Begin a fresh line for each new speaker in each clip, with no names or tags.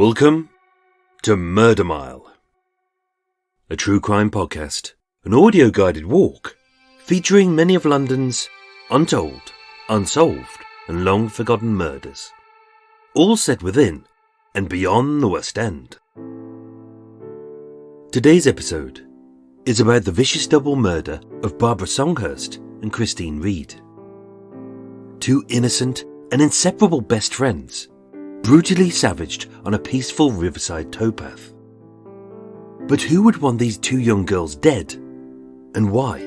Welcome to Murder Mile, a true crime podcast, an audio-guided walk featuring many of London's untold, unsolved and long-forgotten murders, all set within and beyond the West End. Today's episode is about the vicious double murder of Barbara Songhurst and Christine Reed. Two innocent and inseparable best friends, brutally savaged on a peaceful riverside towpath. But who would want these two young girls dead, and why?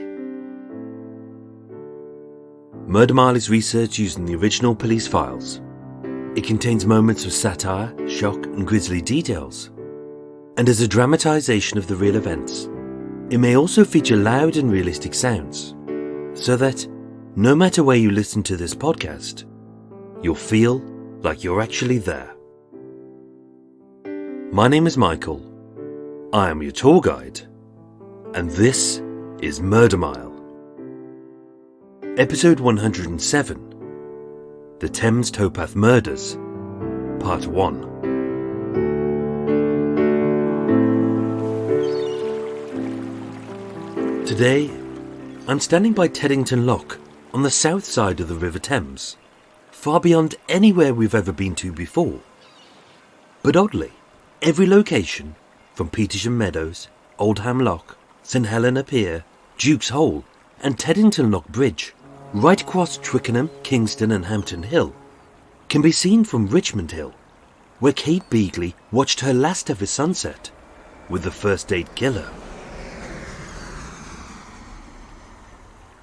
Murder Mile is research using the original police files. It contains moments of satire, shock and grisly details. And as a dramatisation of the real events, it may also feature loud and realistic sounds, so that, no matter where you listen to this podcast, you'll feel like you're actually there. My name is Michael. I am your tour guide, and this is Murder Mile. Episode 107, The Thames Towpath Murders, Part 1. Today, I'm standing by Teddington Lock on the south side of the River Thames, far beyond anywhere we've ever been to before. But oddly, every location, from Petersham Meadows, Oldham Lock, St Helena Pier, Duke's Hole and Teddington Lock Bridge, right across Twickenham, Kingston and Hampton Hill, can be seen from Richmond Hill, where Kate Beagley watched her last ever sunset with the first aid killer.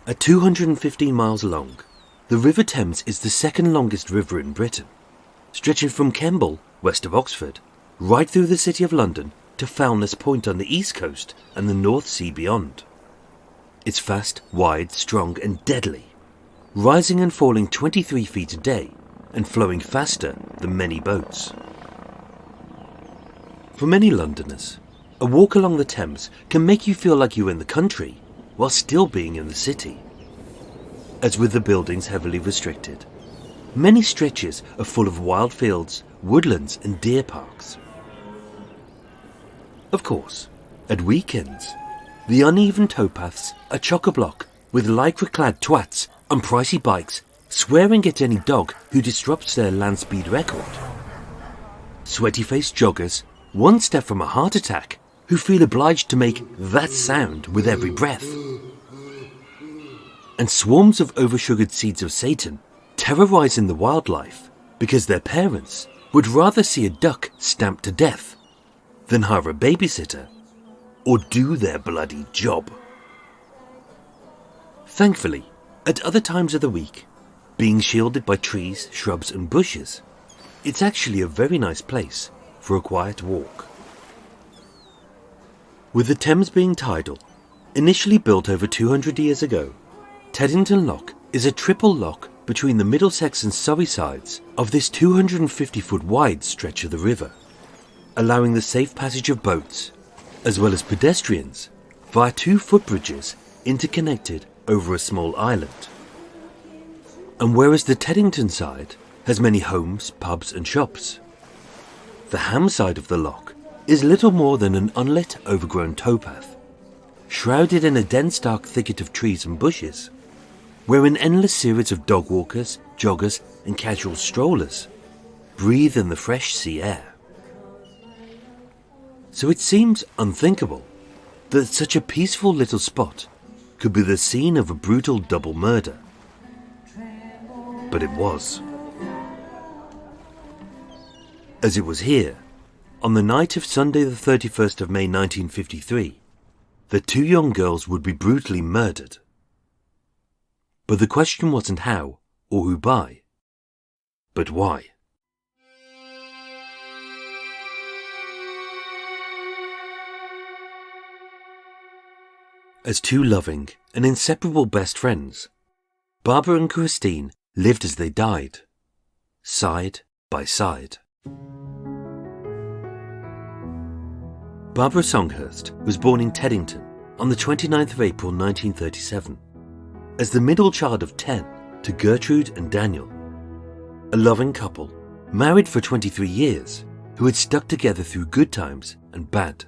At 215 miles long, the River Thames is the second longest river in Britain, stretching from Kemble, west of Oxford, right through the City of London to Foulness Point on the east coast and the North Sea beyond. It's fast, wide, strong and deadly, rising and falling 23 feet a day and flowing faster than many boats. For many Londoners, a walk along the Thames can make you feel like you're in the country while still being in the city. As with the buildings heavily restricted, many stretches are full of wild fields, woodlands and deer parks. Of course, at weekends, the uneven towpaths are chock-a-block with lycra-clad twats on pricey bikes swearing at any dog who disrupts their land speed record. Sweaty-faced joggers, one step from a heart attack, who feel obliged to make that sound with every breath. And swarms of oversugared seeds of Satan terrorising the wildlife because their parents would rather see a duck stamped to death than hire a babysitter or do their bloody job. Thankfully, at other times of the week, being shielded by trees, shrubs and bushes, it's actually a very nice place for a quiet walk. With the Thames being tidal, initially built over 200 years ago, Teddington Lock is a triple lock between the Middlesex and Surrey sides of this 250-foot wide stretch of the river, allowing the safe passage of boats, as well as pedestrians, via two footbridges interconnected over a small island. And whereas the Teddington side has many homes, pubs and shops, the Ham side of the lock is little more than an unlit, overgrown towpath, shrouded in a dense dark thicket of trees and bushes, where an endless series of dog walkers, joggers and casual strollers breathe in the fresh sea air. So it seems unthinkable that such a peaceful little spot could be the scene of a brutal double murder. But it was. As it was here, on the night of Sunday the 31st of May 1953, the two young girls would be brutally murdered. But the question wasn't how or who by, but why. As two loving and inseparable best friends, Barbara and Christine lived as they died, side by side. Barbara Songhurst was born in Teddington on the 29th of April 1937 as the middle child of 10 to Gertrude and Daniel, a loving couple married for 23 years who had stuck together through good times and bad.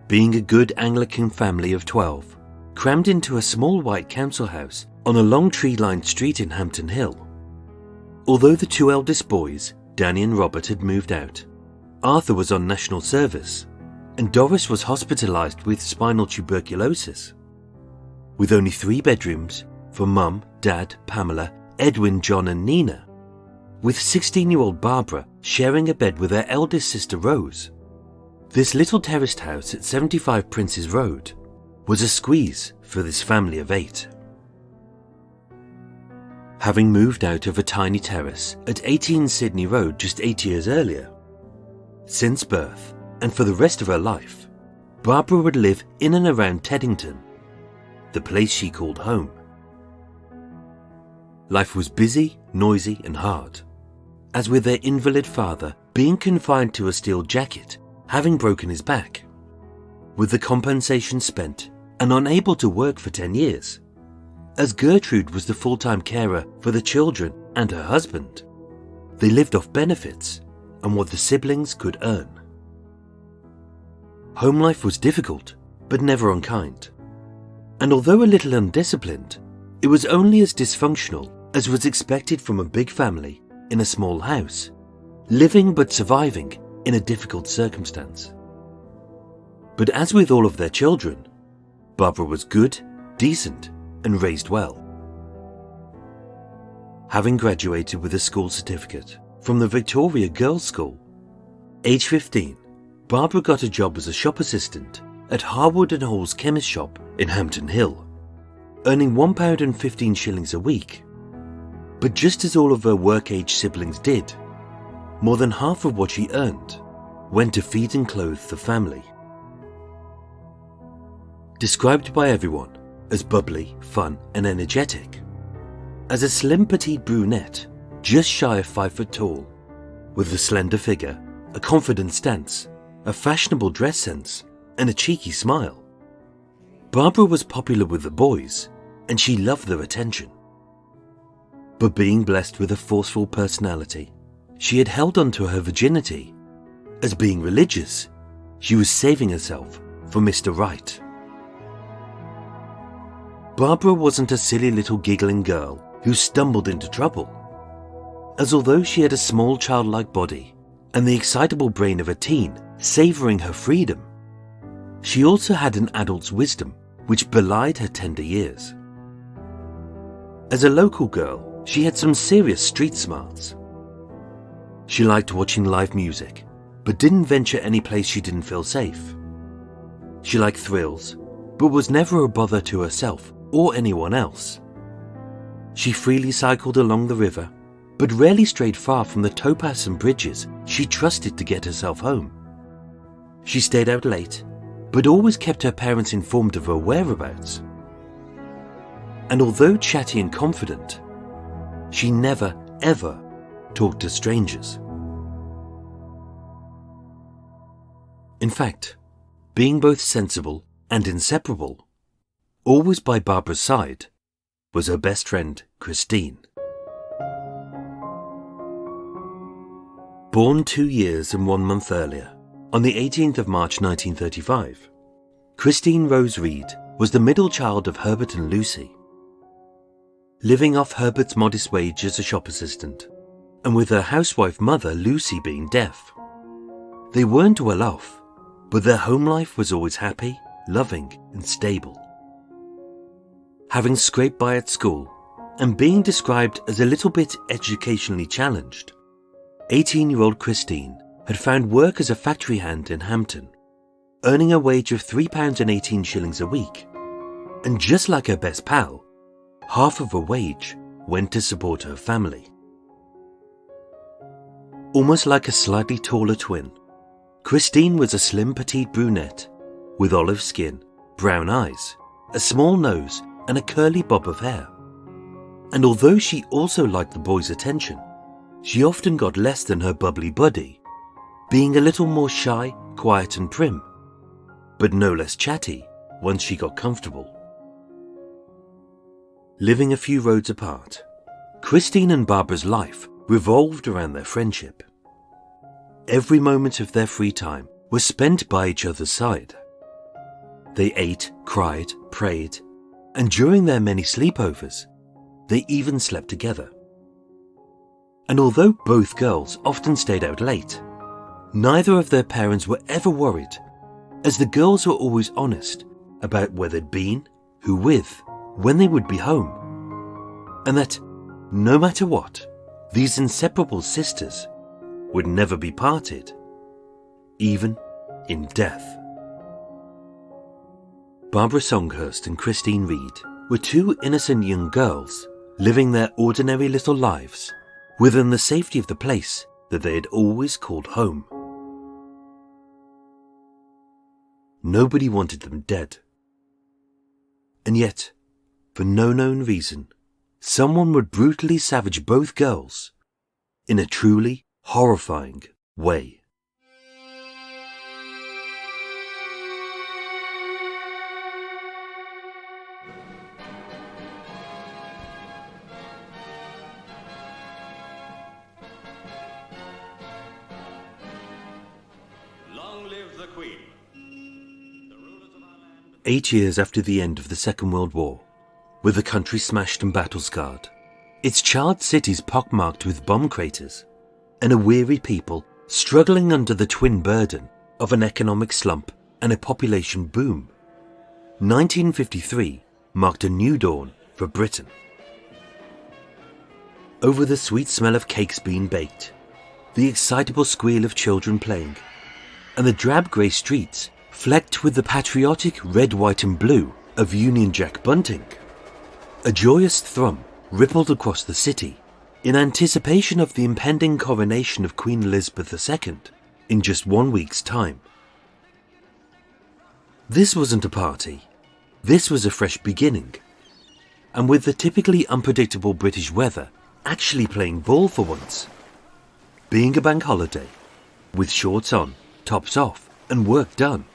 Being a good Anglican family of 12, crammed into a small white council house on a long tree-lined street in Hampton Hill. Although the two eldest boys, Danny and Robert, had moved out, Arthur was on national service, and Doris was hospitalised with spinal tuberculosis. With only 3 bedrooms for Mum, Dad, Pamela, Edwin, John and Nina, with 16-year-old Barbara sharing a bed with her eldest sister Rose, this little terraced house at 75 Princes Road was a squeeze for this family of 8. Having moved out of a tiny terrace at 18 Sydney Road just 8 years earlier, since birth and for the rest of her life, Barbara would live in and around Teddington, the place she called home. Life was busy, noisy and hard, as with their invalid father being confined to a steel jacket, having broken his back, with the compensation spent and unable to work for 10 years, as Gertrude was the full-time carer for the children and her husband. They lived off benefits and what the siblings could earn. Home life was difficult, but never unkind. And although a little undisciplined, it was only as dysfunctional as was expected from a big family in a small house, living but surviving in a difficult circumstance. But as with all of their children, Barbara was good, decent, and raised well. Having graduated with a school certificate from the Victoria Girls' School, age 15, Barbara got a job as a shop assistant at Harwood and Hall's chemist shop in Hampton Hill, earning £1.15 a week. But just as all of her work-age siblings did, more than half of what she earned went to feed and clothe the family. Described by everyone as bubbly, fun and energetic, as a slim petite brunette just shy of 5 foot tall, with a slender figure, a confident stance, a fashionable dress sense and a cheeky smile, Barbara was popular with the boys and she loved their attention. But being blessed with a forceful personality, she had held on to her virginity. As being religious, she was saving herself for Mr. Right. Barbara wasn't a silly little giggling girl who stumbled into trouble, as although she had a small childlike body and the excitable brain of a teen savouring her freedom, she also had an adult's wisdom which belied her tender years. As a local girl, she had some serious street smarts. She liked watching live music, but didn't venture any place she didn't feel safe. She liked thrills, but was never a bother to herself or anyone else. She freely cycled along the river, but rarely strayed far from the towpaths and bridges she trusted to get herself home. She stayed out late, but always kept her parents informed of her whereabouts. And although chatty and confident, she never, ever talked to strangers. In fact, being both sensible and inseparable, always by Barbara's side, was her best friend, Christine. Born 2 years and 1 month earlier, on the 18th of March 1935, Christine Rose Reed was the middle child of Herbert and Lucy. Living off Herbert's modest wage as a shop assistant, and with her housewife mother Lucy being deaf. They weren't well off, but their home life was always happy, loving and stable. Having scraped by at school, and being described as a little bit educationally challenged, 18-year-old Christine had found work as a factory hand in Hampton, earning a wage of £3.18 a week, and just like her best pal, half of her wage went to support her family. Almost like a slightly taller twin, Christine was a slim petite brunette with olive skin, brown eyes, a small nose and a curly bob of hair. And although she also liked the boys' attention, she often got less than her bubbly buddy, being a little more shy, quiet and prim, but no less chatty once she got comfortable. Living a few roads apart, Christine and Barbara's life revolved around their friendship. every moment of their free time was spent by each other's side. They ate, cried, prayed, and during their many sleepovers, they even slept together. And although both girls often stayed out late, neither of their parents were ever worried, as the girls were always honest about where they'd been, who with, when they would be home, and that, no matter what, these inseparable sisters would never be parted, even in death. Barbara Songhurst and Christine Reed were two innocent young girls living their ordinary little lives within the safety of the place that they had always called home. Nobody wanted them dead. And yet, for no known reason, someone would brutally savage both girls in a truly horrifying way.
Long live the Queen.
8 years after the end of the Second World War, with the country smashed and battle-scarred, its charred cities pockmarked with bomb craters, and a weary people struggling under the twin burden of an economic slump and a population boom, 1953 marked a new dawn for Britain. Over the sweet smell of cakes being baked, the excitable squeal of children playing, and the drab grey streets flecked with the patriotic red, white and blue of Union Jack bunting, a joyous thrum rippled across the city in anticipation of the impending coronation of Queen Elizabeth II in just 1 week's time. This wasn't a party, this was a fresh beginning, and with the typically unpredictable British weather actually playing ball for once. Being a bank holiday, with shorts on, tops off and work done,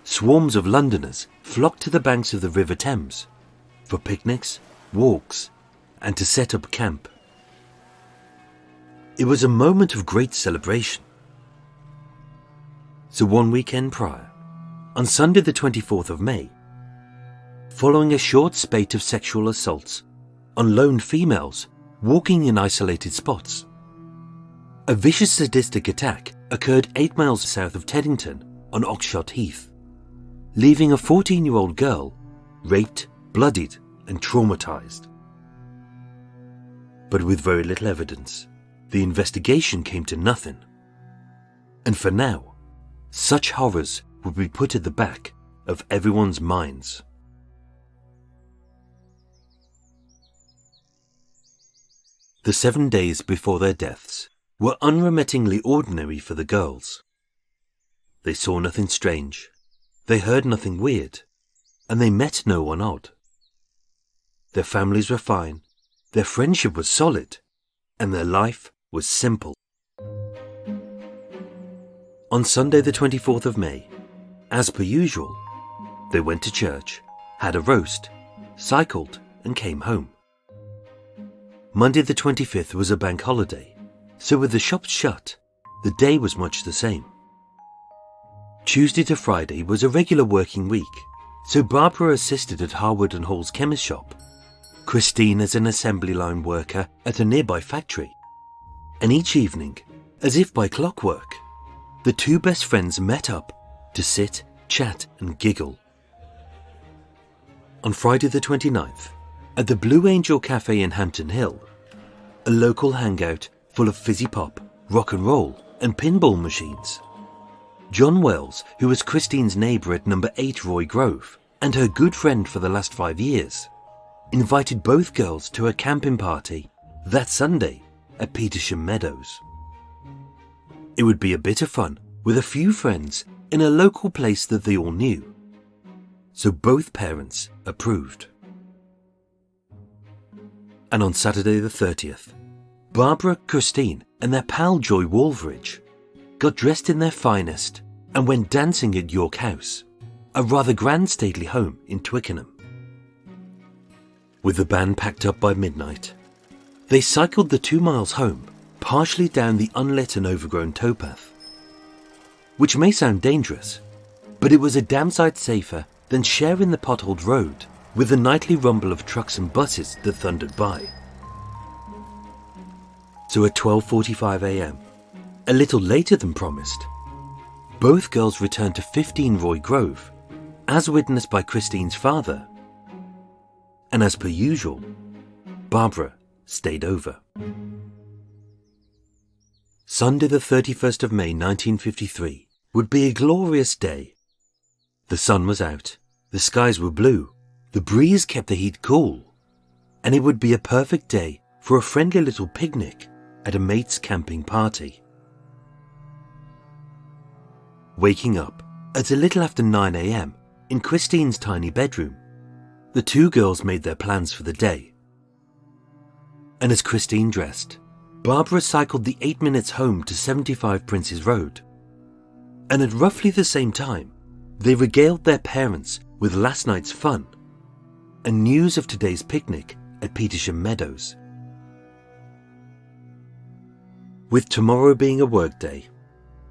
swarms of Londoners flocked to the banks of the River Thames for picnics, walks, and to set up camp. It was a moment of great celebration. So one weekend prior, on Sunday the 24th of May, following a short spate of sexual assaults on lone females walking in isolated spots, a vicious sadistic attack occurred 8 miles south of Teddington on Oxshott Heath, leaving a 14-year-old girl raped, bloodied and traumatized. But with very little evidence, the investigation came to nothing. And for now, such horrors would be put at the back of everyone's minds. The 7 days before their deaths were unremittingly ordinary for the girls. They saw nothing strange, they heard nothing weird, and they met no one odd. Their families were fine, their friendship was solid, and their life was simple. On Sunday the 24th of May, as per usual, they went to church, had a roast, cycled, and came home. Monday the 25th was a bank holiday, so with the shops shut, the day was much the same. Tuesday to Friday was a regular working week, so Barbara assisted at Harwood and Hall's chemist shop, Christine as an assembly line worker at a nearby factory, and each evening, as if by clockwork, the two best friends met up to sit, chat and giggle. On Friday the 29th, at the Blue Angel Cafe in Hampton Hill, a local hangout full of fizzy pop, rock and roll and pinball machines, John Wells, who was Christine's neighbour at number 8 Roy Grove and her good friend for the last 5 years, invited both girls to a camping party that Sunday at Petersham Meadows. It would be a bit of fun with a few friends in a local place that they all knew, so both parents approved. And on Saturday the 30th, Barbara, Christine and their pal Joy Walveridge got dressed in their finest and went dancing at York House, a rather grand stately home in Twickenham. With the band packed up by midnight, they cycled the 2 miles home, partially down the unlit and overgrown towpath, which may sound dangerous, but it was a damn sight safer than sharing the potholed road with the nightly rumble of trucks and buses that thundered by. So at 12:45 a.m, a little later than promised, both girls returned to 15 Roy Grove, as witnessed by Christine's father, and as per usual, Barbara stayed over. Sunday the 31st of May 1953 would be a glorious day. The sun was out, the skies were blue, the breeze kept the heat cool, and it would be a perfect day for a friendly little picnic at a mate's camping party. Waking up at a little after 9 a.m. in Christine's tiny bedroom, the two girls made their plans for the day. And as Christine dressed, Barbara cycled the 8 minutes home to 75 Princes Road. And at roughly the same time, they regaled their parents with last night's fun and news of today's picnic at Petersham Meadows. With tomorrow being a work day,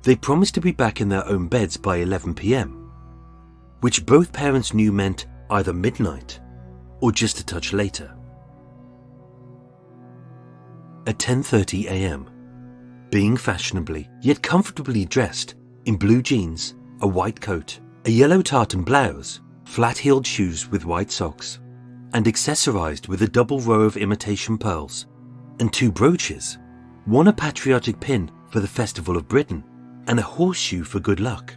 they promised to be back in their own beds by 11 p.m, which both parents knew meant either midnight or just a touch later. At 10:30 a.m, being fashionably yet comfortably dressed in blue jeans, a white coat, a yellow tartan blouse, flat-heeled shoes with white socks, and accessorized with a double row of imitation pearls and 2 brooches, one a patriotic pin for the Festival of Britain and a horseshoe for good luck.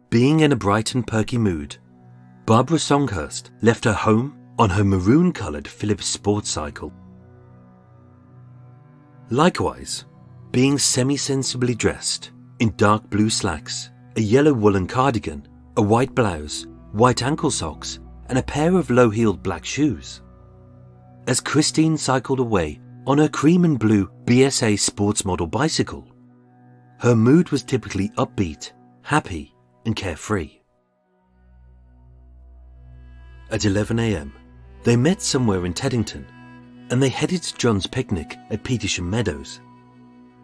Being in a bright and perky mood, Barbara Songhurst left her home on her maroon-coloured Phillips sports cycle. Likewise, being semi-sensibly dressed in dark blue slacks, a yellow woolen cardigan, a white blouse, white ankle socks, and a pair of low-heeled black shoes. As Christine cycled away on her cream and blue BSA sports model bicycle, her mood was typically upbeat, happy, and carefree. At 11 a.m, they met somewhere in Teddington, and they headed to John's picnic at Petersham Meadows,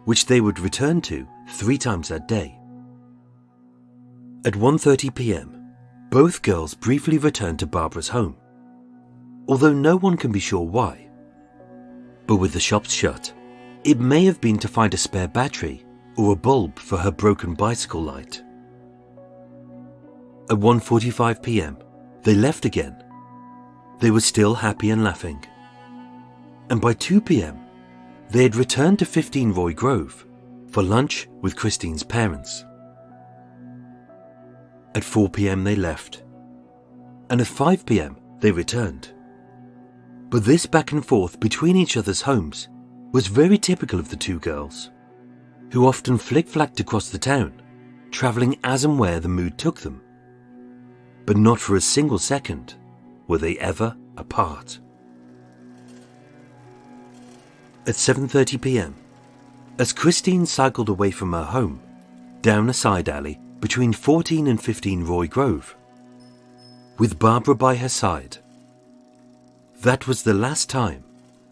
which they would return to 3 times that day. At 1:30 p.m, both girls briefly returned to Barbara's home, although no one can be sure why. But with the shops shut, it may have been to find a spare battery or a bulb for her broken bicycle light. At 1:45 p.m, they left again. They were still happy and laughing. And by 2 p.m, they had returned to 15 Roy Grove for lunch with Christine's parents. At 4 p.m. they left, and at 5 p.m. they returned. But this back and forth between each other's homes was very typical of the two girls, who often flick-flacked across the town, travelling as and where the mood took them. But not for a single second were they ever apart. At 7:30 p.m, as Christine cycled away from her home, down a side alley between 14 and 15 Roy Grove, with Barbara by her side, that was the last time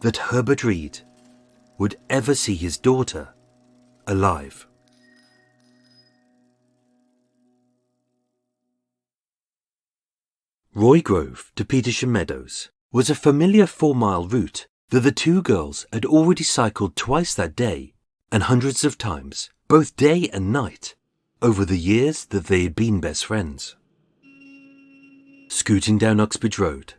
that Herbert Reed would ever see his daughter alive. Roy Grove to Petersham Meadows was a familiar 4-mile route that the two girls had already cycled twice that day and hundreds of times, both day and night, over the years that they had been best friends. Scooting down Uxbridge Road,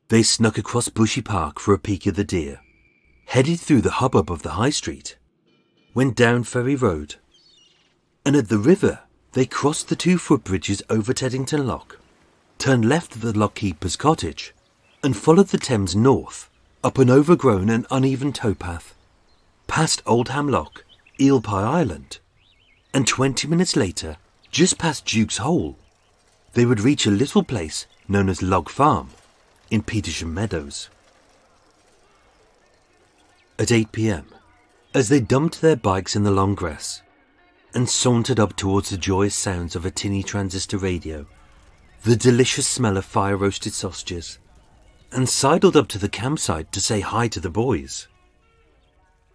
they snuck across Bushy Park for a peek at the deer, headed through the hubbub of the High Street, went down Ferry Road, and at the river they crossed the 2 footbridges over Teddington Lock, turned left at the lockkeeper's cottage, and followed the Thames north, up an overgrown and uneven towpath, past Oldham Lock, Eel Pie Island, and 20 minutes later, just past Duke's Hole, they would reach a little place known as Log Farm in Petersham Meadows. At 8 p.m, as they dumped their bikes in the long grass and sauntered up towards the joyous sounds of a tinny transistor radio, the delicious smell of fire-roasted sausages, and sidled up to the campsite to say hi to the boys,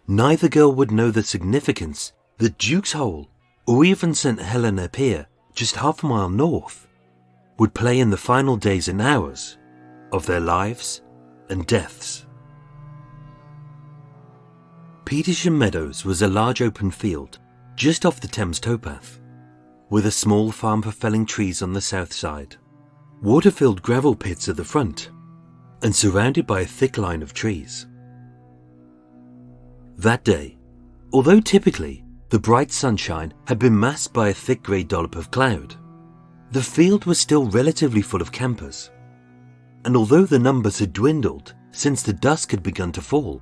neither girl would know the significance that Duke's Hole, or even St Helena Pier, just half a mile north, would play in the final days and hours of their lives and deaths. Petersham Meadows was a large open field just off the Thames Towpath, with a small farm for felling trees on the south side, water-filled gravel pits at the front, and surrounded by a thick line of trees. That day, although typically the bright sunshine had been masked by a thick grey dollop of cloud, the field was still relatively full of campers, and although the numbers had dwindled since the dusk had begun to fall,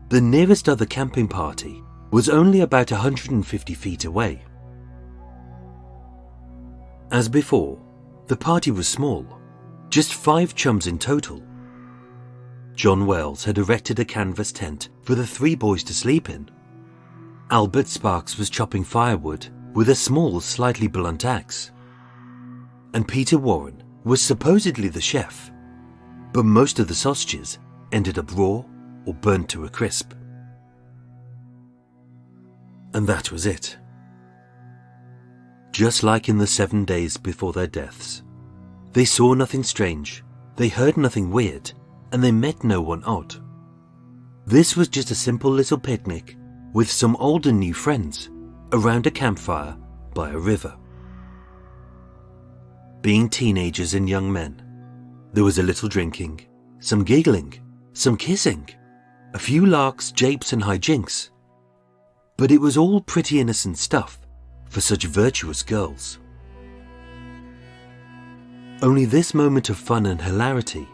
the nearest other camping party was only about 150 feet away. As before, the party was small, just 5 chums in total. John Wells had erected a canvas tent for the 3 boys to sleep in. Albert Sparks was chopping firewood with a small, slightly blunt axe. And Peter Warren was supposedly the chef, but most of the sausages ended up raw or burnt to a crisp. And that was it. Just like in the 7 days before their deaths, they saw nothing strange, they heard nothing weird, and they met no one odd. This was just a simple little picnic with some old and new friends around a campfire by a river. Being teenagers and young men, there was a little drinking, some giggling, some kissing, a few larks, japes and hijinks. But it was all pretty innocent stuff for such virtuous girls. Only this moment of fun and hilarity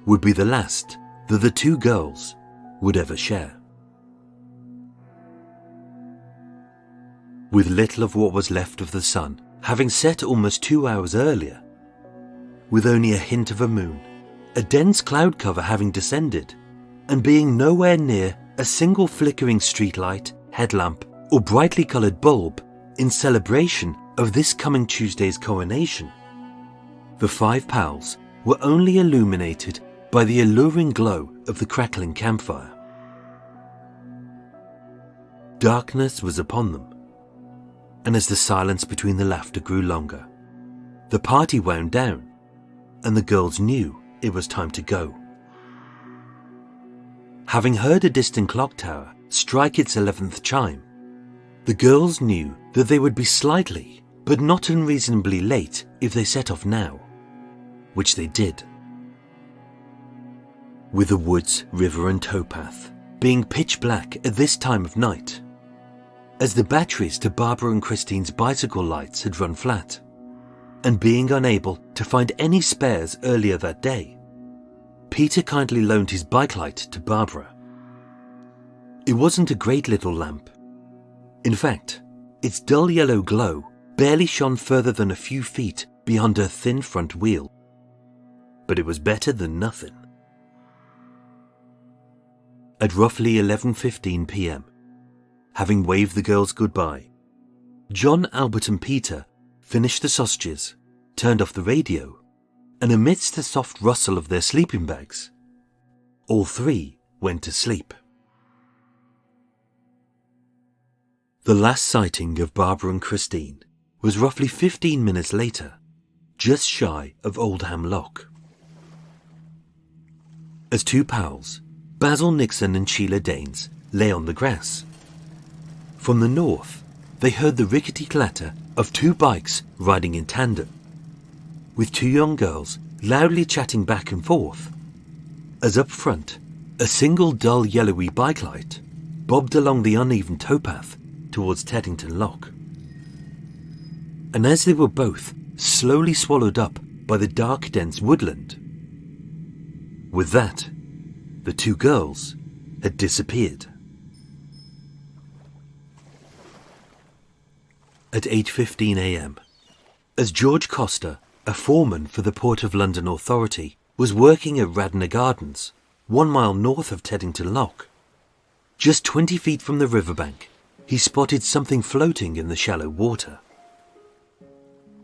would be the last that the 2 girls would ever share. With little of what was left of the sun having set almost 2 hours earlier, with only a hint of a moon, a dense cloud cover having descended, and being nowhere near a single flickering streetlight, headlamp, or brightly coloured bulb in celebration of this coming Tuesday's coronation, the 5 pals were only illuminated by the alluring glow of the crackling campfire. Darkness was upon them, and as the silence between the laughter grew longer, the party wound down, and the girls knew it was time to go. Having heard a distant clock tower strike its 11th chime, the girls knew that they would be slightly, but not unreasonably late if they set off now, which they did. With the woods, river and towpath being pitch black at this time of night, as the batteries to Barbara and Christine's bicycle lights had run flat, and being unable to find any spares earlier that day, Peter kindly loaned his bike light to Barbara. It wasn't a great little lamp. In fact, its dull yellow glow barely shone further than a few feet beyond her thin front wheel. But it was better than nothing. At roughly 11:15 p.m, having waved the girls goodbye, John, Albert and Peter finished the sausages, turned off the radio, and amidst the soft rustle of their sleeping bags, all 3 went to sleep. The last sighting of Barbara and Christine was roughly 15 minutes later, just shy of Oldham Lock. As 2 pals, Basil Nixon and Sheila Danes, lay on the grass. From the north, they heard the rickety clatter of 2 bikes riding in tandem, with 2 young girls loudly chatting back and forth, as up front, a single dull yellowy bike light bobbed along the uneven towpath towards Teddington Lock. And as they were both slowly swallowed up by the dark, dense woodland, with that, the 2 girls had disappeared. At 8:15 a.m, as George Coster, a foreman for the Port of London Authority, was working at Radnor Gardens, 1 mile north of Teddington Lock, just 20 feet from the riverbank, he spotted something floating in the shallow water.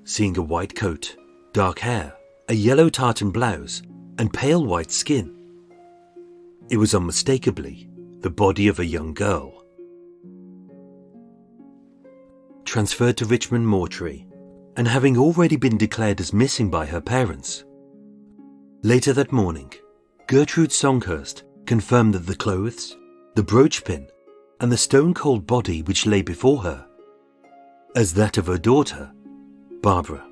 Seeing a white coat, dark hair, a yellow tartan blouse, and pale white skin, it was unmistakably the body of a young girl. transferred to Richmond Mortuary, and having already been declared as missing by her parents. Later that morning, Gertrude Songhurst confirmed that the clothes, the brooch pin, and the stone-cold body which lay before her, as that of her daughter, Barbara.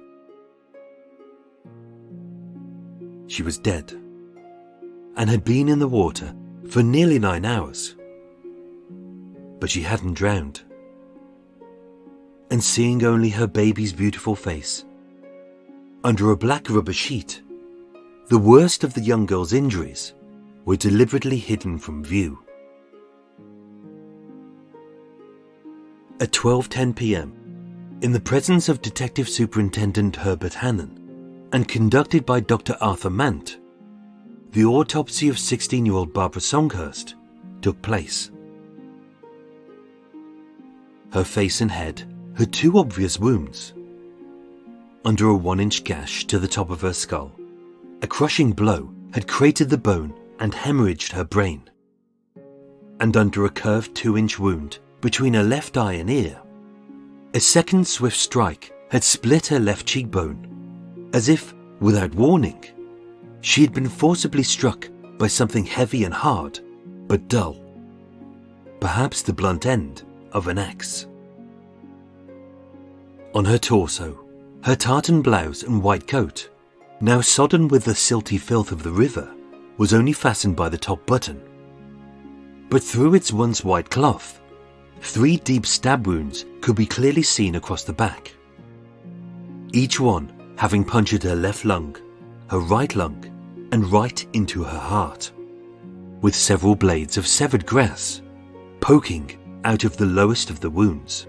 She was dead, and had been in the water for nearly 9 hours. But she hadn't drowned. And seeing only her baby's beautiful face, under a black rubber sheet, the worst of the young girl's injuries were deliberately hidden from view. At 12:10 p.m, in the presence of Detective Superintendent Herbert Hannon and conducted by Dr. Arthur Mant, the autopsy of 16-year-old Barbara Songhurst took place. Her face and head had 2 obvious wounds. Under a 1-inch gash to the top of her skull, a crushing blow had cratered the bone and hemorrhaged her brain. And under a curved 2-inch wound between her left eye and ear, a second swift strike had split her left cheekbone, as if, without warning, she had been forcibly struck by something heavy and hard, but dull. Perhaps the blunt end of an axe. On her torso, her tartan blouse and white coat, now sodden with the silty filth of the river, was only fastened by the top button. But through its once white cloth, 3 deep stab wounds could be clearly seen across the back, each one having punctured her left lung, her right lung, and right into her heart, with several blades of severed grass poking out of the lowest of the wounds.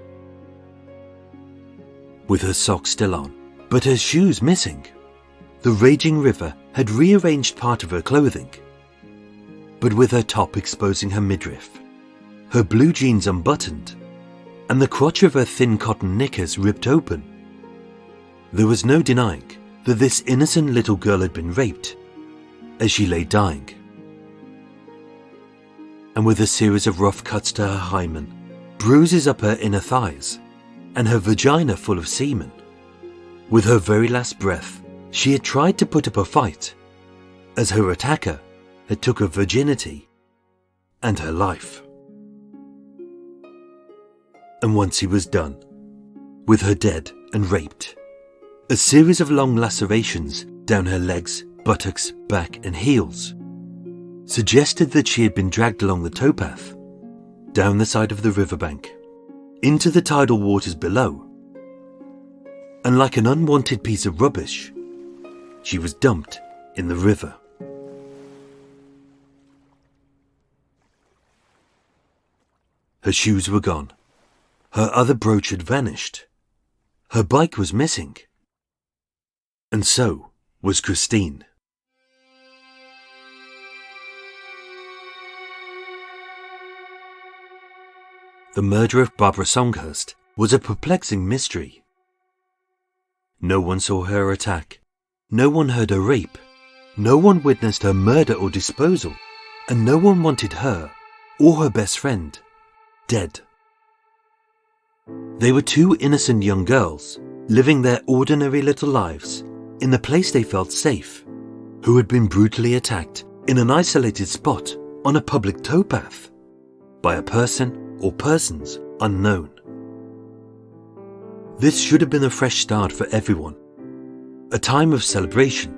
With her socks still on, but her shoes missing, the raging river had rearranged part of her clothing. But with her top exposing her midriff, her blue jeans unbuttoned, and the crotch of her thin cotton knickers ripped open, there was no denying that this innocent little girl had been raped as she lay dying. And with a series of rough cuts to her hymen, bruises up her inner thighs, and her vagina full of semen, with her very last breath, she had tried to put up a fight, as her attacker had took her virginity and her life. And once he was done, with her dead and raped, a series of long lacerations down her legs, buttocks, back and heels suggested that she had been dragged along the towpath, down the side of the riverbank, into the tidal waters below, and like an unwanted piece of rubbish, she was dumped in the river. Her shoes were gone. Her other brooch had vanished. Her bike was missing. And so was Christine. The murder of Barbara Songhurst was a perplexing mystery. No one saw her attack. No one heard her rape. No one witnessed her murder or disposal. And no one wanted her, or her best friend, dead. They were 2 innocent young girls, living their ordinary little lives in the place they felt safe, who had been brutally attacked in an isolated spot on a public towpath by a person or persons unknown. This should have been a fresh start for everyone, a time of celebration.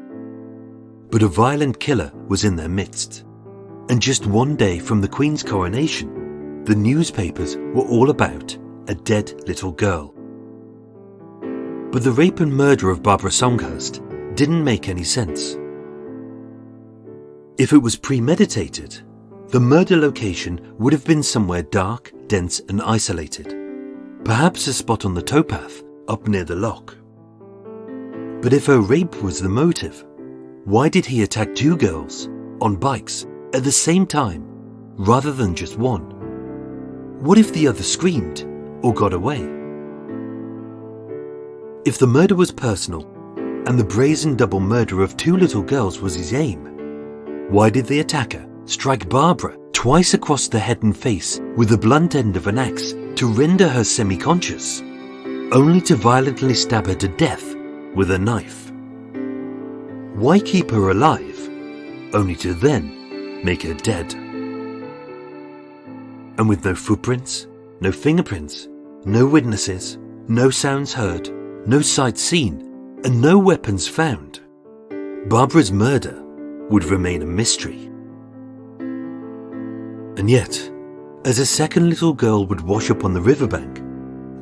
But a violent killer was in their midst, and just 1 day from the Queen's coronation, the newspapers were all about a dead little girl. But the rape and murder of Barbara Songhurst didn't make any sense. If it was premeditated, the murder location would have been somewhere dark, dense and isolated, perhaps a spot on the towpath up near the loch. But if her rape was the motive, why did he attack 2 girls on bikes at the same time rather than just one? What if the other screamed or got away? If the murder was personal and the brazen double murder of 2 little girls was his aim, why did the attacker strike Barbara twice across the head and face with the blunt end of an axe to render her semi-conscious, only to violently stab her to death with a knife? Why keep her alive, only to then make her dead? And with no footprints, no fingerprints, no witnesses, no sounds heard, no sights seen, and no weapons found, Barbara's murder would remain a mystery. And yet, as a second little girl would wash up on the riverbank,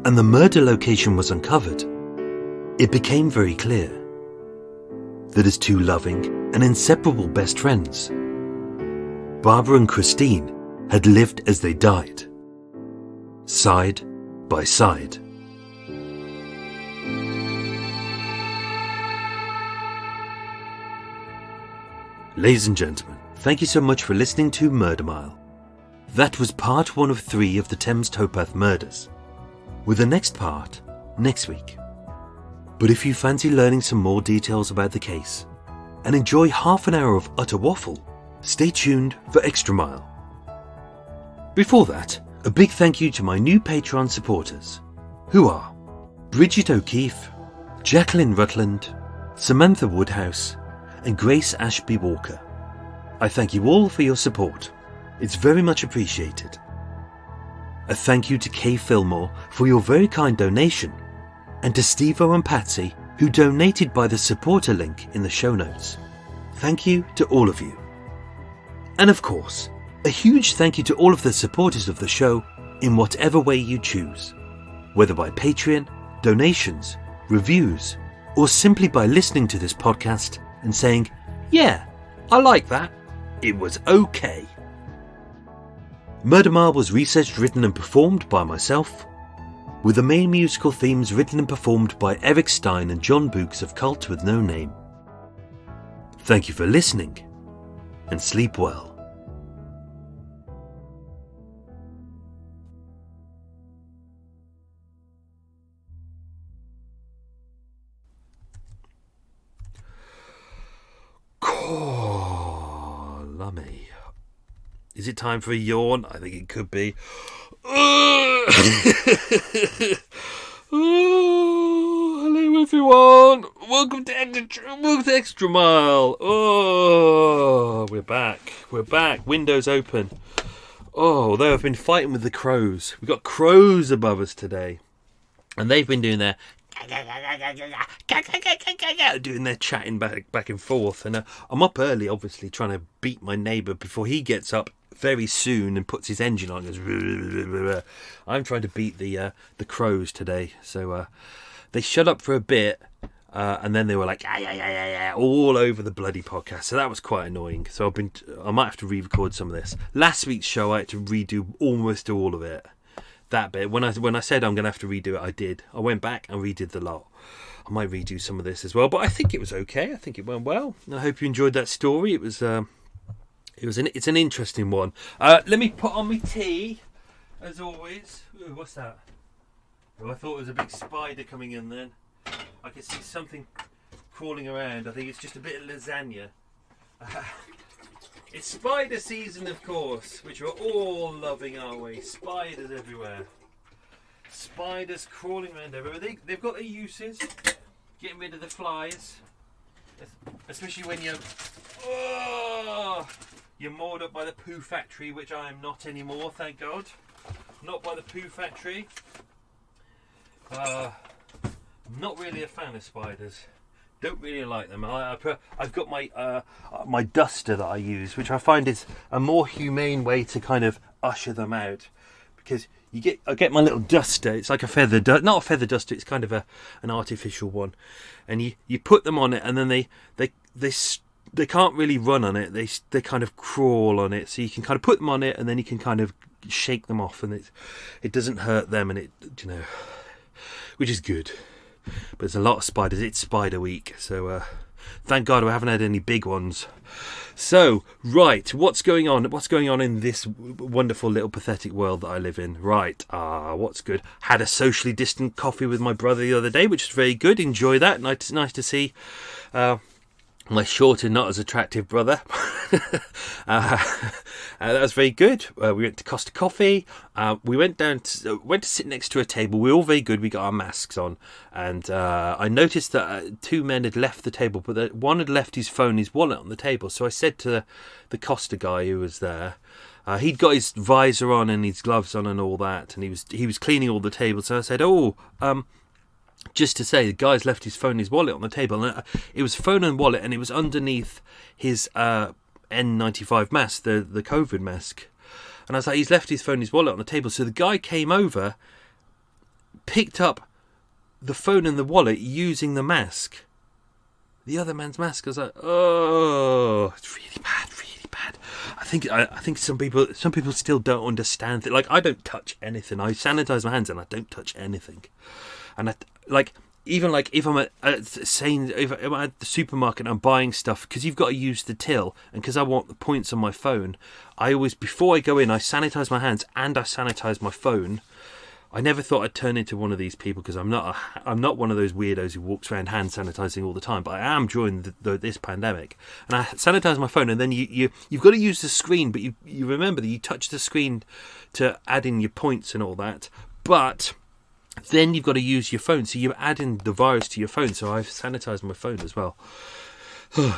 and the murder location was uncovered, it became very clear that as two loving and inseparable best friends, Barbara and Christine had lived as they died, side by side. Ladies and gentlemen, thank you so much for listening to Murder Mile. That was part 1 of 3 of the Thames Towpath murders, with the next part next week. But if you fancy learning some more details about the case and enjoy half an hour of utter waffle, stay tuned for Extra Mile. Before that, a big thank you to my new Patreon supporters, who are Bridget O'Keefe, Jacqueline Rutland, Samantha Woodhouse, and Grace Ashby Walker. I thank you all for your support. It's very much appreciated. A thank you to Kay Fillmore for your very kind donation, and to Steve-O and Patsy, who donated by the supporter link in the show notes. Thank you to all of you. And of course, a huge thank you to all of the supporters of the show in whatever way you choose, whether by Patreon, donations, reviews, or simply by listening to this podcast and saying, yeah, I like that. It was okay. Murder Mile was researched, written and performed by myself, with the main musical themes written and performed by Eric Stein and John Books of Cult with No Name. Thank you for listening, and sleep well. Lummy. Is it time for a yawn? I think it could be. Oh, hello everyone. Welcome to Extra Mile. Oh, we're back. Windows open. Oh, although I've been fighting with the crows. We've got crows above us today, and they've been doing their chatting back and forth, and I'm up early, obviously trying to beat my neighbour before he gets up very soon and puts his engine on. Goes, I'm trying to beat the crows today, so they shut up for a bit, and then they were like all over the bloody podcast. So that was quite annoying. So I might have to re-record some of this. Last week's show I had to redo almost all of it. That bit, when I said I'm going to have to redo it, I did. I went back and redid the lot. I might redo some of this as well, but I think it was okay. I think it went well. I hope you enjoyed that story. It's an interesting one. Let me put on my tea, as always. Ooh, what's that? Oh, I thought it was a big spider coming in then. I can see something crawling around. I think it's just a bit of lasagna. It's spider season, of course, which we're all loving, aren't we? Spiders everywhere. Spiders crawling around everywhere. They've got their uses. Getting rid of the flies. Especially when you're moored up by the poo factory, which I am not anymore, thank God. Not by the poo factory. I'm not really a fan of spiders. Don't really like them. I've got my duster that I use, which I find is a more humane way to kind of usher them out, because I get my little duster. It's like a feather not a feather duster. It's kind of an artificial one, and you put them on it, and then they can't really run on it. They kind of crawl on it, so you can kind of put them on it, and then you can kind of shake them off, and it doesn't hurt them, and which is good. But there's a lot of spiders. It's Spider Week, so thank God we haven't had any big ones. So, right, what's going on? What's going on in this wonderful little pathetic world that I live in? Right, what's good? Had a socially distant coffee with my brother the other day, which is very good. Enjoy that. Nice to see my shorter, not as attractive brother. That was very good. We went to Costa Coffee. We went to sit next to a table. We were all very good. We got our masks on, and I noticed that two men had left the table, but that one had left his phone, his wallet on the table. So I said to the Costa guy who was there, he'd got his visor on and his gloves on and all that, and he was cleaning all the tables. So I said, just to say, the guy's left his phone and his wallet on the table. And it was phone and wallet, and it was underneath his N95 mask, the COVID mask. And I was like, he's left his phone and his wallet on the table. So the guy came over, picked up the phone and the wallet using the mask. The other man's mask. I was like, oh, it's really bad, really bad. I think some people still don't understand it. Like, I don't touch anything. I sanitize my hands and I don't touch anything. And if I'm at the supermarket and I'm buying stuff, because you've got to use the till, and because I want the points on my phone, I always, before I go in, I sanitize my hands and I sanitize my phone. I never thought I'd turn into one of these people, because I'm not one of those weirdos who walks around hand sanitizing all the time, but I am during this pandemic. And I sanitize my phone, and then you've got to use the screen, but you remember that you touch the screen to add in your points and all that, but then you've got to use your phone, so you're adding the virus to your phone. So I've sanitized my phone as well.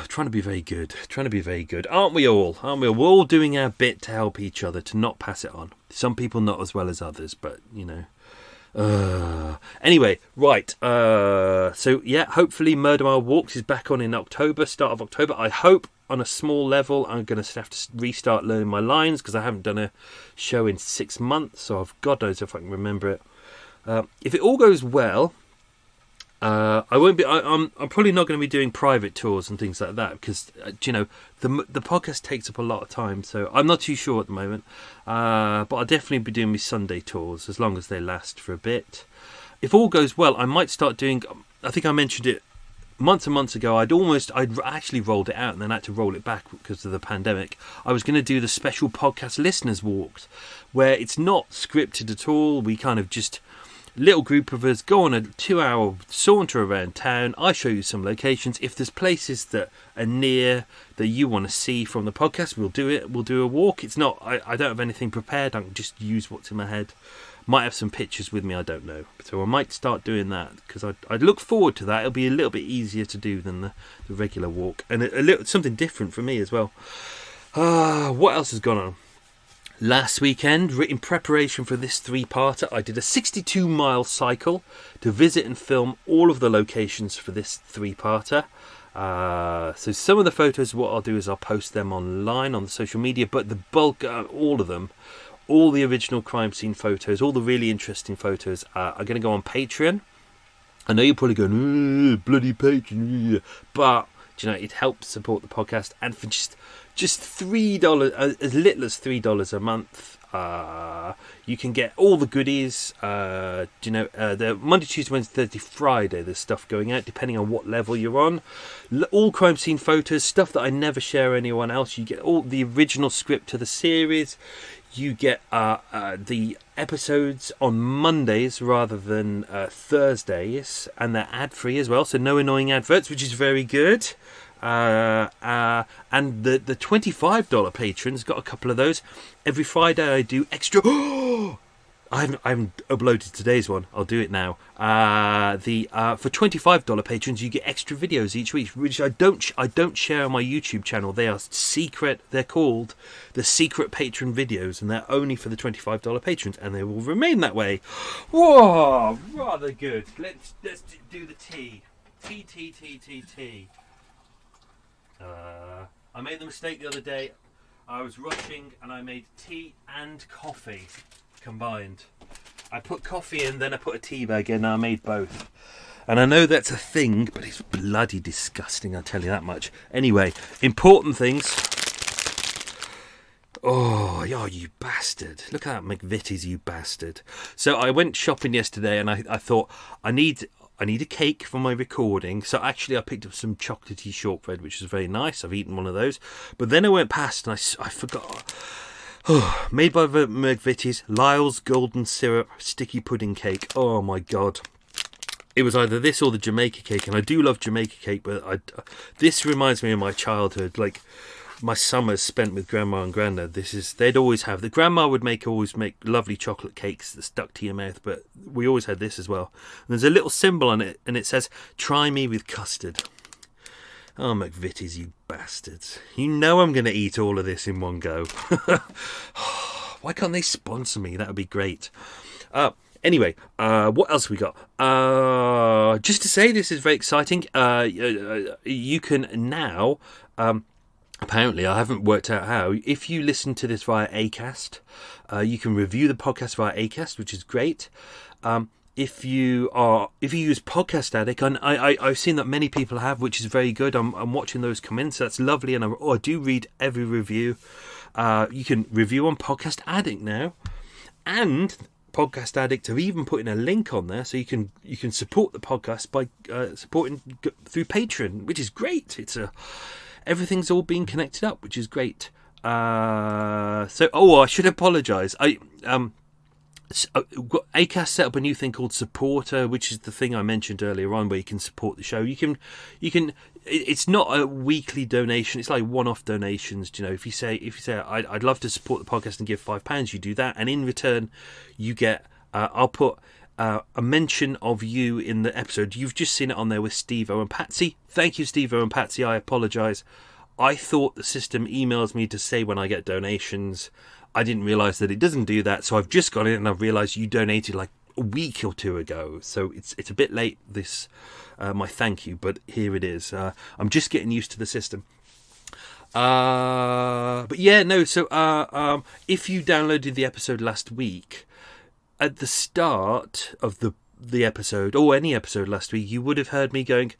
Trying to be very good, aren't we all? We're all doing our bit to help each other to not pass it on. Some people not as well as others, but anyway, right, so yeah, hopefully Murder Mile Walks is back on in October, start of October. I hope on a small level. I'm going to have to restart learning my lines, because I haven't done a show in 6 months, so God knows if I can remember it. If it all goes well, I won't be. I'm probably not going to be doing private tours and things like that, because the podcast takes up a lot of time. So I'm not too sure at the moment. But I'll definitely be doing my Sunday tours, as long as they last for a bit. If all goes well, I might start doing. I think I mentioned it months and months ago. I'd actually rolled it out and then had to roll it back because of the pandemic. I was going to do the special podcast listeners walks, where it's not scripted at all. We kind of just, little group of us go on a 2-hour saunter around town. I show you some locations. If there's places that are near that you want to see from the podcast, we'll do it. We'll do a walk. It's not, I don't have anything prepared. I can just use what's in my head. Might have some pictures with me, I don't know. So I might start doing that, because I'd look forward to that. It'll be a little bit easier to do than the regular walk, and a little something different for me as well. What else has gone on? Last weekend, in preparation for this 3-parter, I did a 62-mile cycle to visit and film all of the locations for this 3-parter. So some of the photos, what I'll do is I'll post them online on the social media, but the bulk, all of them, all the original crime scene photos, all the really interesting photos are going to go on Patreon. I know you're probably going, bloody Patreon, but it helps support the podcast, and for just $3, as little as $3 a month, you can get all the goodies. The Monday, Tuesday, Wednesday, Thursday, Friday, there's stuff going out depending on what level you're on. All crime scene photos, stuff that I never share anyone else. You get all the original script to the series. You get the episodes on Mondays rather than Thursdays, and they're ad-free as well, so no annoying adverts, which is very good. And the $25 patrons, got a couple of those. Every Friday I do extra. I haven't uploaded today's one. I'll do it now. For $25 patrons, you get extra videos each week, which I don't share on my YouTube channel. They are secret. They're called the secret patron videos, and they're only for the $25 patrons, and they will remain that way. Whoa, rather good. Let's do the tea. Tea. I made the mistake the other day. I was rushing and I made tea and coffee combined. I put coffee in, then I put a tea bag in, and I made both. And I know that's a thing, but it's bloody disgusting, I'll tell you that much. Anyway, important things. Oh, you bastard. Look at that McVitie's, you bastard. So I went shopping yesterday, and I thought, I need a cake for my recording. So actually I picked up some chocolatey shortbread, which is very nice. I've eaten one of those. But then I went past and I forgot. Made by the McVitie's, Lyle's Golden Syrup Sticky Pudding Cake. Oh my God. it was either this or the Jamaica cake, and I do love Jamaica cake, but this reminds me of my childhood, like my summers spent with Grandma and Grandad. They'd always have, the grandma would always make lovely chocolate cakes that stuck to your mouth, but we always had this as well. And there's a little symbol on it, and it says, "Try me with custard." Oh, McVitie's, you bastards. You know I'm going to eat all of this in one go. Why can't they sponsor me? That would be great. Anyway, what else we got? Just to say, this is very exciting. You can now... apparently, I haven't worked out how. If you listen to this via Acast, you can review the podcast via Acast, which is great. If you use Podcast Addict, and I've seen that many people have, which is very good. I'm watching those comments. That's lovely, and I do read every review. You can review on Podcast Addict now, and Podcast Addict are even putting a link on there, so you can support the podcast by supporting through Patreon, which is great. Everything's all being connected up, which is great. I should apologise. Acast set up a new thing called Supporter, which is the thing I mentioned earlier on, where you can support the show. You can. It's not a weekly donation. It's like one-off donations. You know, if you say I'd love to support the podcast and give £5, you do that, and in return, you get. I'll put a mention of you in the episode. You've just seen it on there with Steve-O and Patsy. Thank you, Steve-O and Patsy. I apologise. I thought the system emails me to say when I get donations. I didn't realise that it doesn't do that, so I've just got it and I've realised you donated like a week or two ago. So it's a bit late, this my thank you, but here it is. I'm just getting used to the system. But yeah, no, so if you downloaded the episode last week, at the start of the episode, or any episode last week, you would have heard me going,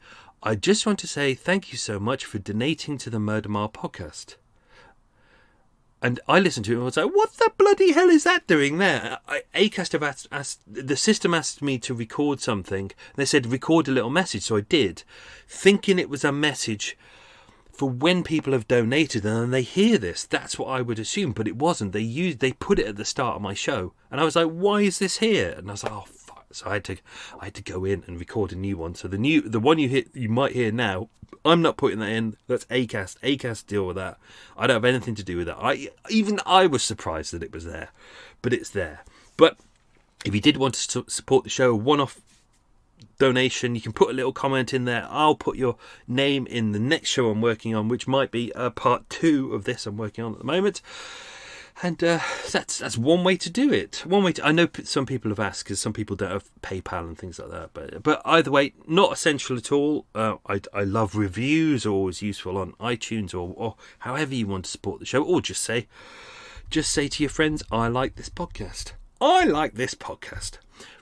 "I just want to say thank you so much for donating to the Murder Mile podcast." And I listened to it and was like, what the bloody hell is that doing there? Acast have asked, the system asked me to record something. They said, record a little message. So I did, thinking it was a message for when people have donated and then they hear this. That's what I would assume, but it wasn't. They put it at the start of my show. And I was like, why is this here? And I was like, oh, fuck. So I had to go in and record a new one. So the one you might hear now, I'm not putting that in. That's Acast. Acast deal with that. I don't have anything to do with that. Even I was surprised that it was there, but it's there. But if you did want to support the show, a one-off donation, you can put a little comment in there. I'll put your name in the next show I'm working on, which might be part 2 of this I'm working on at the moment. And that's one way to do it. I know some people have asked, because some people don't have PayPal and things like that. But either way, not essential at all. I love reviews, always useful on iTunes or however you want to support the show. Or just say to your friends, I like this podcast. I like this podcast.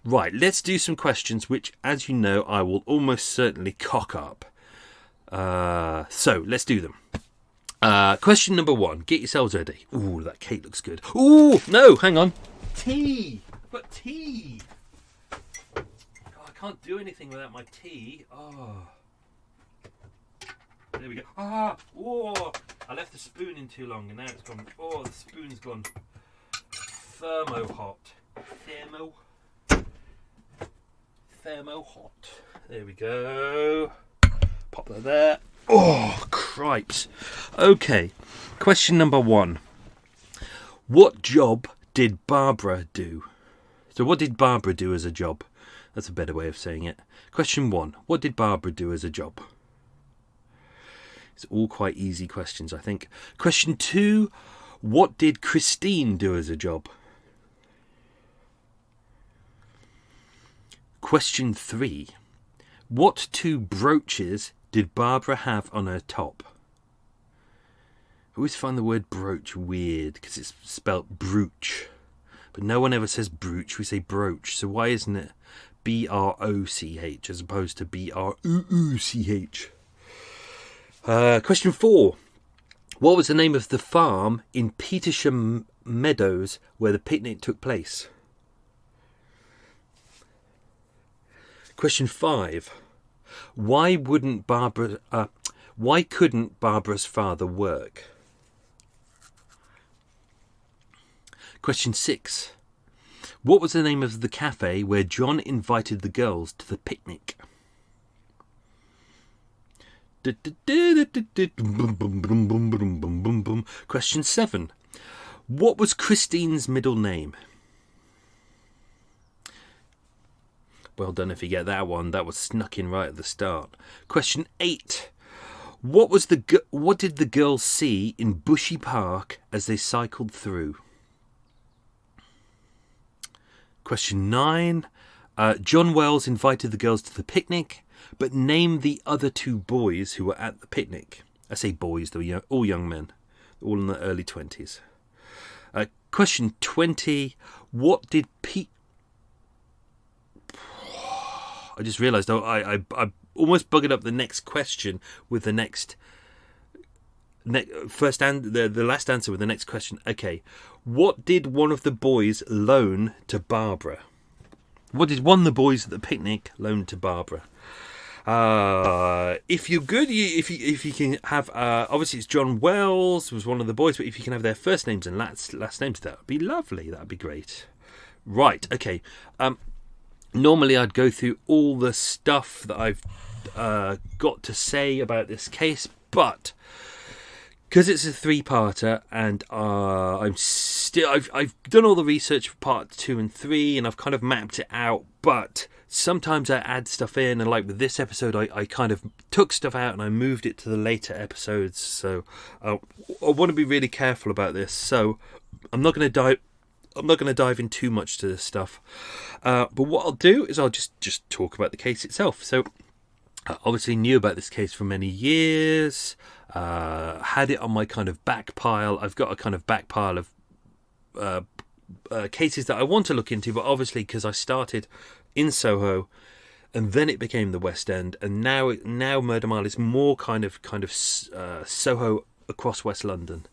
Right, let's do some questions, which, as you know, I will almost certainly cock up. So let's do them. Question number 1. Get yourselves ready. Ooh, that cake looks good. Ooh, no, hang on. Tea. I've got tea. God, I can't do anything without my tea. Oh. There we go. Oh. I left the spoon in too long and now it's gone. Oh, the spoon's gone thermo hot. Thermo hot. There we go. Pop that there. Oh, cripes. Okay, question number 1. What job did Barbara do? So what did Barbara do as a job? That's a better way of saying it. Question 1. What did Barbara do as a job? It's all quite easy questions, I think. Question 2. What did Christine do as a job? Question 3. What 2 brooches did Barbara have on her top? I always find the word brooch weird because it's spelt brooch. But no one ever says brooch, we say brooch. So why isn't it B-R-O-C-H as opposed to B-R-O-O-C-H? Question 4. What was the name of the farm in Petersham Meadows where the picnic took place? Question 5. Why couldn't Barbara's father work? Question 6. What was the name of the cafe where John invited the girls to the picnic? Question 7. What was Christine's middle name? Well done if you get that one. That was snuck in right at the start. Question 8. What did the girls see in Bushy Park as they cycled through? Question 9. John Wells invited the girls to the picnic, but name the other 2 boys who were at the picnic. I say boys, they were all young men, all in their early 20s. Question 20. What did Pete... I just realised I almost buggered up the next question with the next... first and the last answer with the next question. Okay. What did one of the boys loan to Barbara? What did one of the boys at the picnic loan to Barbara? If you're good, if you can have, obviously it's John Wells was one of the boys, but if you can have their first names and last names, that would be lovely. That would be great. Right. Okay. Normally I'd go through all the stuff that I've got to say about this case, but because it's a 3-parter and I've done all the research for part 2 and 3 and I've kind of mapped it out, but sometimes I add stuff in, and like with this episode I kind of took stuff out and I moved it to the later episodes, so I want to be really careful about this. So I'm not going to dive in too much to this stuff, but what I'll do is I'll just talk about the case itself. So I obviously knew about this case for many years, had it on my kind of back pile. I've got a kind of back pile of cases that I want to look into, but obviously because I started in Soho and then it became the West End, and now Murder Mile is more kind of Soho across West London.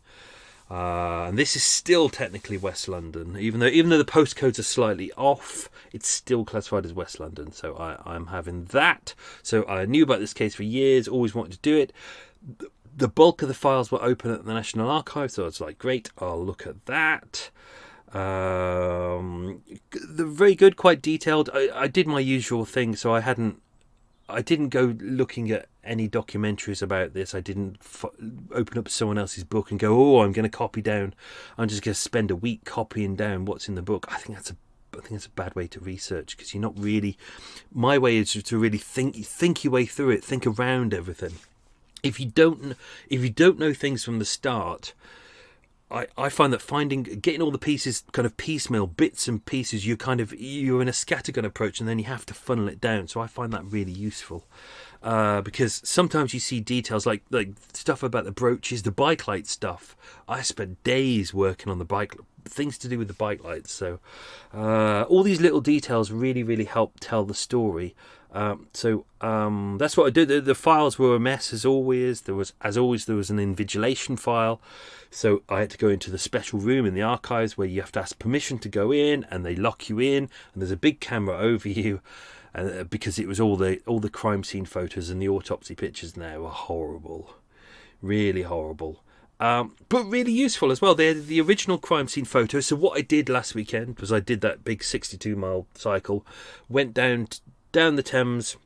And this is still technically West London, even though the postcodes are slightly off, it's still classified as West London. So I'm having that. So I knew about this case for years, always wanted to do it. The bulk of the files were open at the National Archives, so it's like, great, I'll look at that. They're very good, quite detailed. I did my usual thing, so I didn't go looking at any documentaries about this. I didn't open up someone else's book and go, oh, I'm going to copy down. I'm just going to spend a week copying down what's in the book. I think that's a bad way to research, because you're not really... My way is to really think your way through it, think around everything. If you don't know things from the start, I find that getting all the pieces kind of piecemeal, bits and pieces, you're in a scattergun approach, and then you have to funnel it down. So I find that really useful, because sometimes you see details like stuff about the brooches, the bike light stuff. I spent days working on the bike things to do with the bike lights. So all these little details really, really help tell the story. So that's what I did. The files were a mess as always. There was an invigilation file, so I had to go into the special room in the archives where you have to ask permission to go in, and they lock you in, and there's a big camera over you, because it was all the crime scene photos and the autopsy pictures now were horrible, really horrible. But really useful as well. They had the original crime scene photos. So what I did last weekend was I did that big 62-mile cycle, went down the Thames,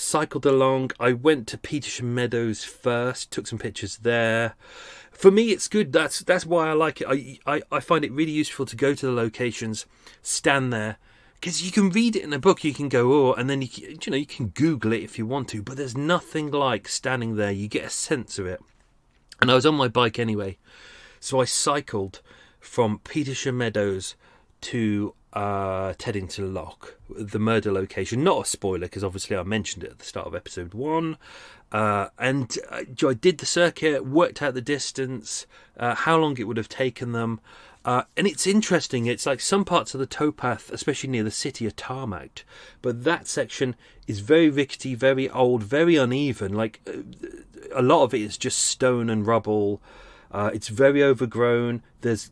cycled along. I went to Petersham Meadows first, took some pictures there. For me, it's good. That's why I like it. I find it really useful to go to the locations, stand there, because you can read it in a book. You can go, oh, and then you can Google it if you want to. But there's nothing like standing there. You get a sense of it. And I was on my bike anyway, so I cycled from Petersham Meadows to Teddington Lock, the murder location. Not a spoiler, because obviously I mentioned it at the start of episode 1. And I did the circuit, worked out the distance, how long it would have taken them. And it's interesting. It's like some parts of the towpath, especially near the city, are tarmacked, but that section is very rickety, very old, very uneven. Like a lot of it is just stone and rubble. It's very overgrown. There's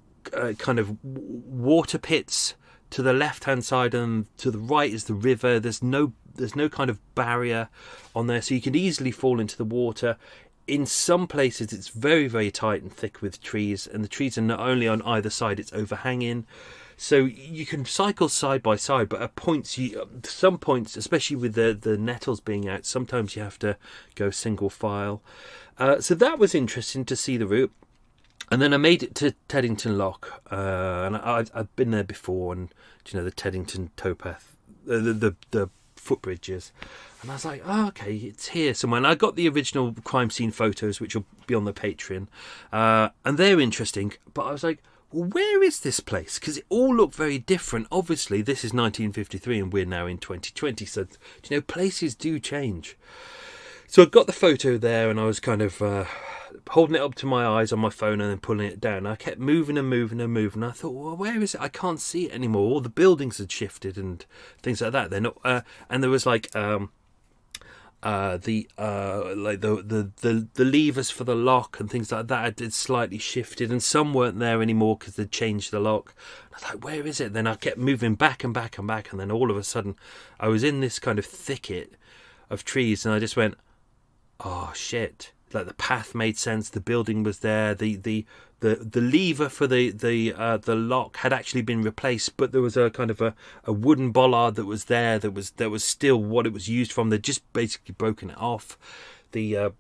kind of water pits to the left-hand side, and to the right is the river. There's no kind of barrier on there, so you could easily fall into the water. in some places it's very, very tight and thick with trees, and the trees are not only on either side, it's overhanging. So you can cycle side by side, but at points, some points, especially with the nettles being out, sometimes you have to go single file. So that was interesting to see the route. And then I made it to Teddington Lock, and I've been there before, and the Teddington Towpath, the footbridges, and I was like, oh, okay, it's here somewhere. And I got the original crime scene photos, which will be on the Patreon, and they're interesting. But I was like, well, where is this place? Because it all looked very different. Obviously, this is 1953, and we're now in 2020, so places do change. So I got the photo there, and I was kind of holding it up to my eyes on my phone and then pulling it down. I kept moving and moving and moving. I thought, well, where is it? I can't see it anymore. All the buildings had shifted and things like that. They're not, and there was like the levers for the lock and things like that had slightly shifted, and some weren't there anymore because they'd changed the lock. I was like, where is it? Then I kept moving back and back and back, and then all of a sudden I was in this kind of thicket of trees, and I just went, oh shit! Like the path made sense. The building was there. The lever for the lock had actually been replaced, but there was a kind of a wooden bollard that was there. That was still what it was used from. They'd just basically broken it off. The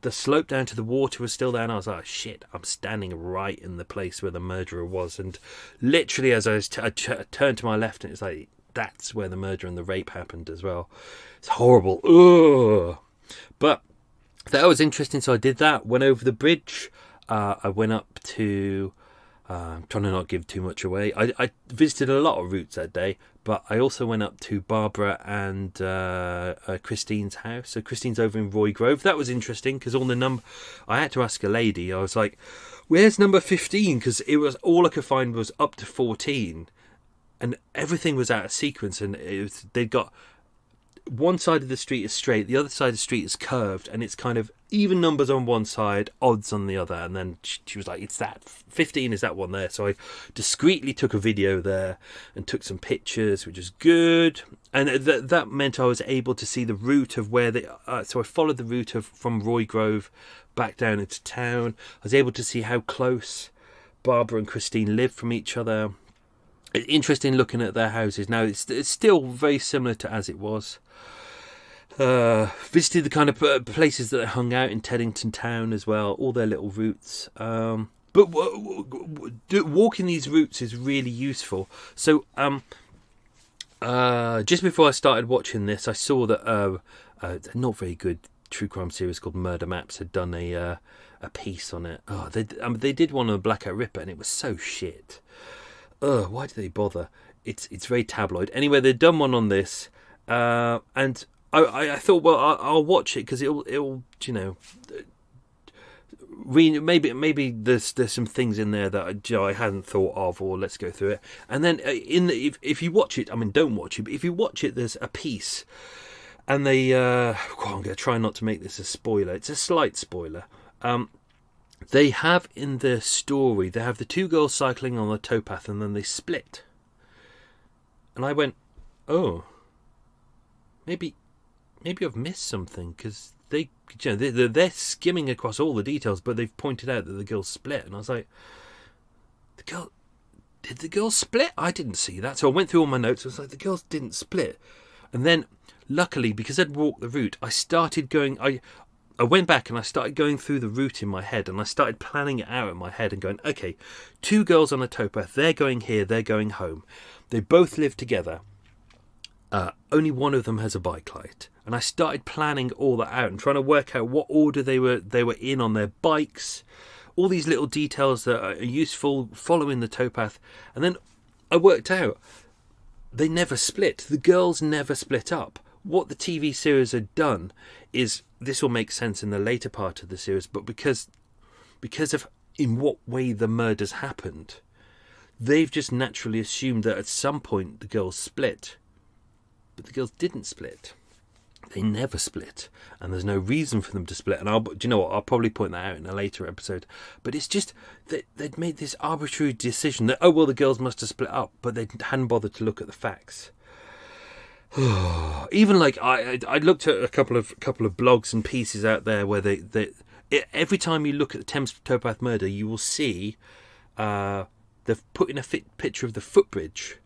slope down to the water was still there, and I was like, shit! I'm standing right in the place where the murderer was, and literally as I turned to my left, and it's like that's where the murder and the rape happened as well. It's horrible. Ugh. But that was interesting, so I did that. Went over the bridge. I went up to... I'm trying to not give too much away. I visited a lot of routes that day, but I also went up to Barbara and Christine's house. So Christine's over in Roy Grove. That was interesting because all the number... I had to ask a lady. I was like, where's number 15? Because it was all I could find was up to 14. And everything was out of sequence. And they'd got... one side of the street is straight, the other side of the street is curved, and it's kind of even numbers on one side, odds on the other. And then she was like, it's that 15 is that one there. So I discreetly took a video there and took some pictures, which was good. And that meant I was able to see the route of where they so I followed the route from Roy Grove back down into town. I was able to see how close Barbara and Christine lived from each other. It's interesting looking at their houses now. It's still very similar to as it was. Visited the kind of places that they hung out in Teddington town as well, all their little routes. But walking these routes is really useful. So just before I started watching this, I saw that a not very good true crime series called Murder Maps had done a piece on it. Oh, they did one on the Blackout Ripper, and it was so shit. Why did they bother? It's very tabloid. Anyway, they've done one on this, and I thought, well, I'll watch it because it'll maybe there's some things in there that I hadn't thought of, or let's go through it. And then if you watch it, I mean, don't watch it, but if you watch it, there's a piece, and I'm going to try not to make this a spoiler. It's a slight spoiler. They have in the story, they have the two girls cycling on the towpath, and then they split. And I went, oh, maybe I've missed something, because they're skimming across all the details, but they've pointed out that the girls split. And I was like, did the girls split? I didn't see that. So I went through all my notes. I was like, the girls didn't split. And then, luckily, because I'd walked the route, I started going... I went back and I started going through the route in my head, and I started planning it out in my head and going, okay, two girls on a towpath, they're going here, they're going home. They both live together. Only one of them has a bike light. And I started planning all that out and trying to work out what order they were in on their bikes. All these little details that are useful following the towpath. And then I worked out they never split. The girls never split up. What the TV series had done is, this will make sense in the later part of the series, but because of in what way the murders happened, they've just naturally assumed that at some point the girls split. But the girls didn't split. They never split, and there's no reason for them to split. And do you know what? I'll probably point that out in a later episode. But it's just that they'd made this arbitrary decision that, oh well, the girls must have split up, but they hadn't bothered to look at the facts. Even like I looked at a couple of blogs and pieces out there where every time you look at the Thames Towpath murder, you will see they've put in a picture of the footbridge,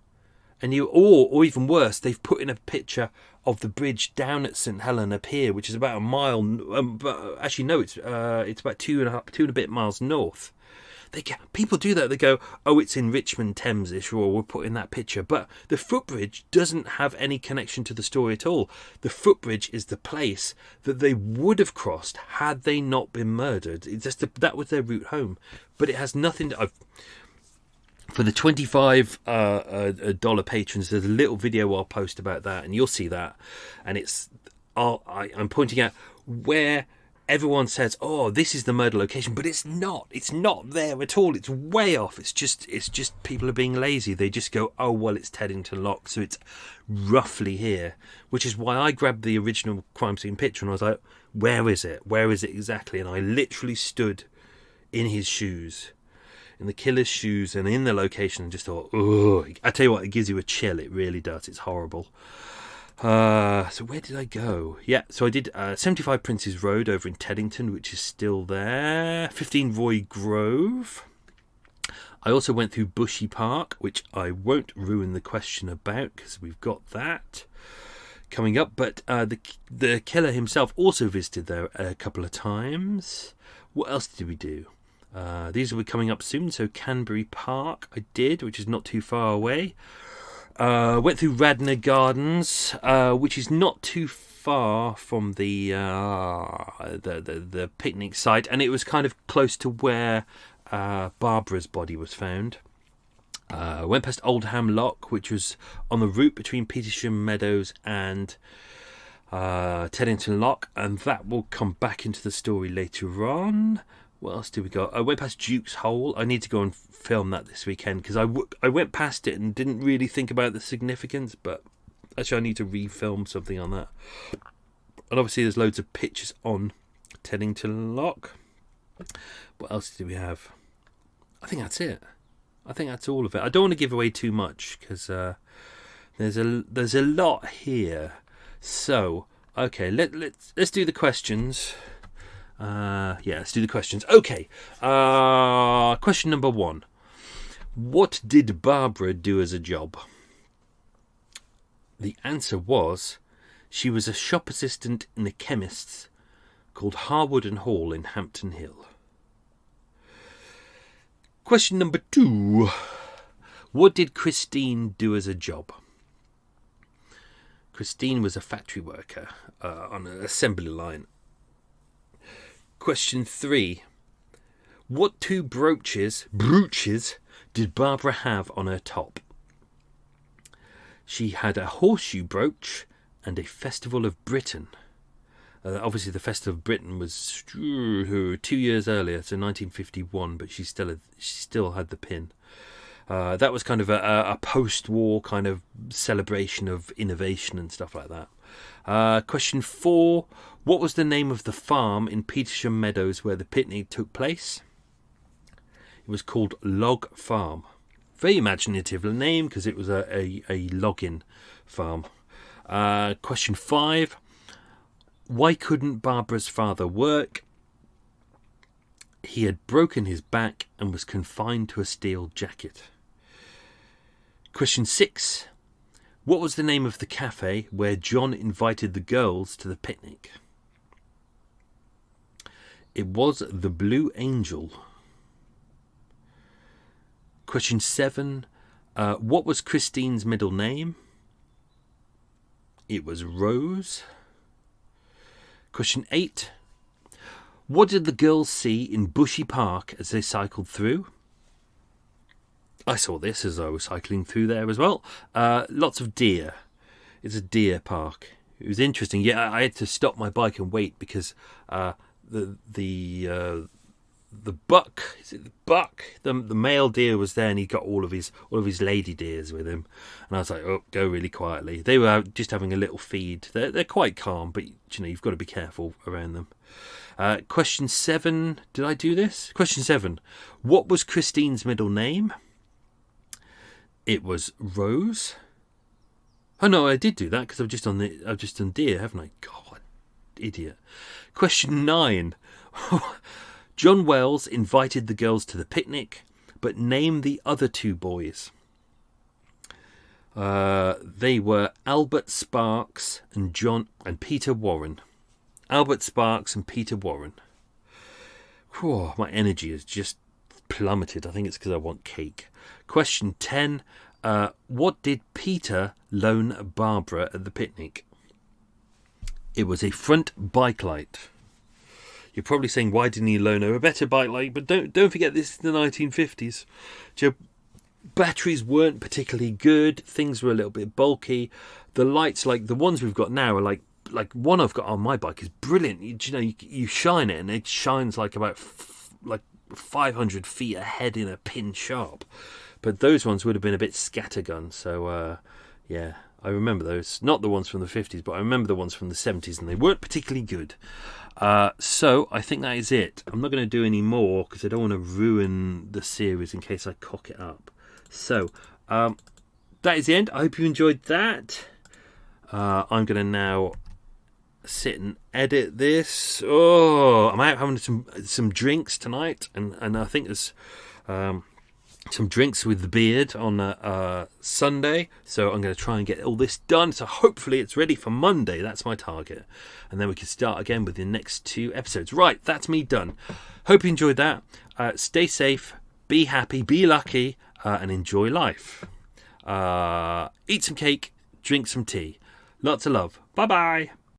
and or even worse, they've put in a picture of the bridge down at St Helena Pier, which is about a mile. But actually, no, it's about two and a bit miles north. People do that. They go, oh, it's in Richmond, Thames-ish, or we're putting that picture. But the footbridge doesn't have any connection to the story at all. The footbridge is the place that they would have crossed had they not been murdered. That was their route home. But it has nothing to... For the $25 patrons, there's a little video I'll post about that, and you'll see that. And I'm pointing out where... Everyone says, "Oh, this is the murder location," but it's not. It's not there at all. It's way off. It's just people are being lazy. They just go, "Oh, well, it's Teddington Lock, so it's roughly here," which is why I grabbed the original crime scene picture and I was like, "Where is it? Where is it exactly?" And I literally stood in his shoes, in the killer's shoes, and in the location, and just thought, "Oh!" I tell you what, it gives you a chill. It really does. It's horrible. So where did I go? Yeah, so I did 75 Princes Road over in Teddington, which is still there. 15 Roy Grove. I also went through Bushy Park, which I won't ruin the question about because we've got that coming up. But the killer himself also visited there a couple of times. What else did we do? These will be coming up soon. So Canbury Park I did, which is not too far away. Went through Radnor Gardens, which is not too far from the picnic site, and it was kind of close to where Barbara's body was found. Went past Oldham Lock, which was on the route between Petersham Meadows and Teddington Lock, and that will come back into the story later on. What else did we go? I went past Duke's Hole. I need to go and film that this weekend because I went past it and didn't really think about the significance, but actually I need to refilm something on that. And obviously there's loads of pictures on Teddington Lock. What else did we have? I think that's it. I think that's all of it. I don't want to give away too much because there's a lot here. So okay, let's do the questions. Let's do the questions. Okay. Question number 1. What did Barbara do as a job? The answer was she was a shop assistant in a chemist's called Harwood and Hall in Hampton Hill. Question number 2. What did Christine do as a job? Christine was a factory worker on an assembly line. Question 3. What 2 brooches did Barbara have on her top? She had a horseshoe brooch and a Festival of Britain. Obviously the Festival of Britain was 2 years earlier, so 1951, but she still had the pin. That was kind of a post-war kind of celebration of innovation and stuff like that. Question 4. What was the name of the farm in Petersham Meadows where the picnic took place? It was called Log Farm. Very imaginative name because it was a logging farm. Question 5. Why couldn't Barbara's father work? He had broken his back and was confined to a steel jacket. Question 6. What was the name of the cafe where John invited the girls to the picnic? It was the Blue Angel. Question 7. What was Christine's middle name? It was Rose. Question 8. What did the girls see in Bushy Park as they cycled through? I saw this as I was cycling through there as well. Lots of deer. It's a deer park. It was interesting. Yeah, I had to stop my bike and wait because the buck, is it the buck? The male deer was there, and he got all of his lady deers with him. And I was like, oh, go really quietly. They were out just having a little feed. They're quite calm, but you've got to be careful around them. Question 7. Did I do this? Question 7. What was Christine's middle name? It was Rose. Oh no, I did do that because I've just done deer, haven't I? God, idiot. Question 9. John Wells invited the girls to the picnic, but name the other 2 boys. They were Albert Sparks and Peter Warren. Albert Sparks and Peter Warren. Whew, my energy has just plummeted. I think it's because I want cake. Question 10. What did Peter loan Barbara at the picnic? It was a front bike light. You're probably saying, why didn't he loan her a better bike light? But don't forget, this is the 1950s. Batteries weren't particularly good. Things were a little bit bulky. The lights, like the ones we've got now, are like one I've got on my bike is brilliant. You shine it and it shines like about 500 feet ahead in a pin sharp. But those ones would have been a bit scattergun. So yeah, I remember those. Not the ones from the 50s, but I remember the ones from the 70s, and they weren't particularly good. So I think that is it. I'm not going to do any more because I don't want to ruin the series in case I cock it up. So that is the end. I hope you enjoyed that. I'm going to now sit and edit this. Oh, I'm out having some drinks tonight, and I think there's some drinks with the beard on Sunday. So I'm going to try and get all this done. So hopefully it's ready for Monday. That's my target. And then we can start again with the next 2 episodes. Right, that's me done. Hope you enjoyed that. Stay safe, be happy, be lucky, and enjoy life. Eat some cake, drink some tea. Lots of love. Bye-bye.